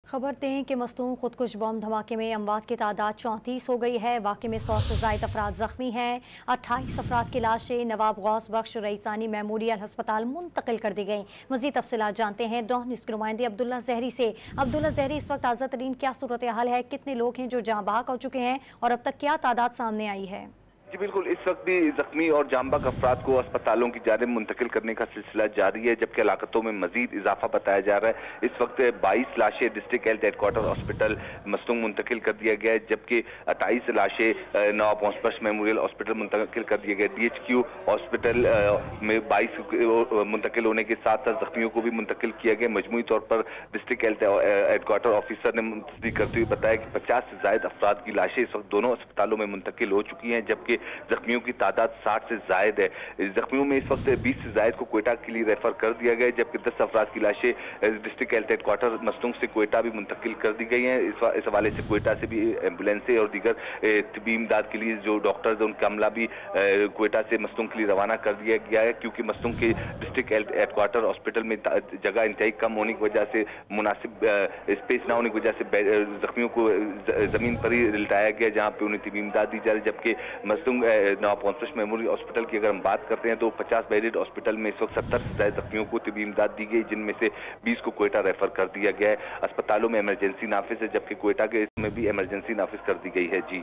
खबर दें कि मस्तूल खुदकुश बम धमाके में अमवात की तादाद 34 हो गई है। वाक़े में 100 से ज़ायद अफराद ज़ख्मी हैं। 28 अफराद की लाशें नवाब गौस बख्श रईसानी मेमोरियल अस्पताल मुंतकिल कर दी गई। मज़ीद तफसीलात जानते हैं डॉन न्यूज़ के नुमाइंदे अब्दुल्ला ज़हरी से। अब्दुल्ला ज़हरी, इस वक्त ताज़ा तरीन क्या सूरत हाल है? कितने लोग हैं जो जाँ बहक हो चुके हैं और अब तक क्या तादाद सामने आई है? जी बिल्कुल, इस वक्त भी जख्मी और जांबाक अफराद को अस्पतालों की जानिब मुंतकिल करने का सिलसिला जारी है, जबकि हलाकतों में मजीद इजाफा बताया जा रहा है। इस वक्त 22 लाशें district health headquarter hospital Mastung मुंतकिल कर दिया गया है, जबकि 28 लाशें नवाब गौस बख्श मेमोरियल हॉस्पिटल मुंतकिल कर दिया गया। DHQ हॉस्पिटल में 22 मुंतकिल होने के साथ साथ जख्मियों को भी मुंतकिल किया गया। मजमूई तौर पर डिस्ट्रिक्ट हेल्थ हेडक्वार्टर ऑफिसर ने तस्दीक करते हुए बताया कि 50 से ज्यादा अफराद की लाशें इस वक्त दोनों अस्पतालों में मुंतकिल हो चुकी हैं, जबकि जख्मियों की तादाद 60 से जायद है। जख्मियों में इस वक्त 20 से जायद को कोयटा के लिए रेफर कर दिया गया है, जबकि 10 अफराद की लाशें डिस्ट्रिक्ट हेल्थ हेडक्वार्टर मस्तूंग से कोयटा भी मुंतकिल कर दी गई हैं। इस हवाले से कोयटा से भी एम्बुलेंसें और दीगर तिब्बी इमदाद के लिए जो डॉक्टर्स उनका अमला भी कोयटा से मस्तूंग के लिए रवाना कर दिया गया है, क्योंकि मस्तूंग के डिस्ट्रिक्ट हेल्थ हेडक्वार्टर हॉस्पिटल में जगह इंतहाई कम होने की वजह से, मुनासिब स्पेस न होने की वजह से जख्मियों को जमीन पर ही लिटाया गया, जहाँ पे उन्हें तिब्बी इमदाद दी जा रही है। जबकि मस्तूंग नवाब गौस बख्श मेमोरियल हॉस्पिटल की अगर हम बात करते हैं तो 50 बेडेड हॉस्पिटल में इस वक्त 70 से ज्यादा जख्मियों को तिब्बी इमदाद दी गई, जिनमें से 20 को कोयटा रेफर कर दिया गया है। अस्पतालों में इमरजेंसी नाफिज है, जबकि कोयटा के इसमें भी इमरजेंसी नाफिज कर दी गई है। जी।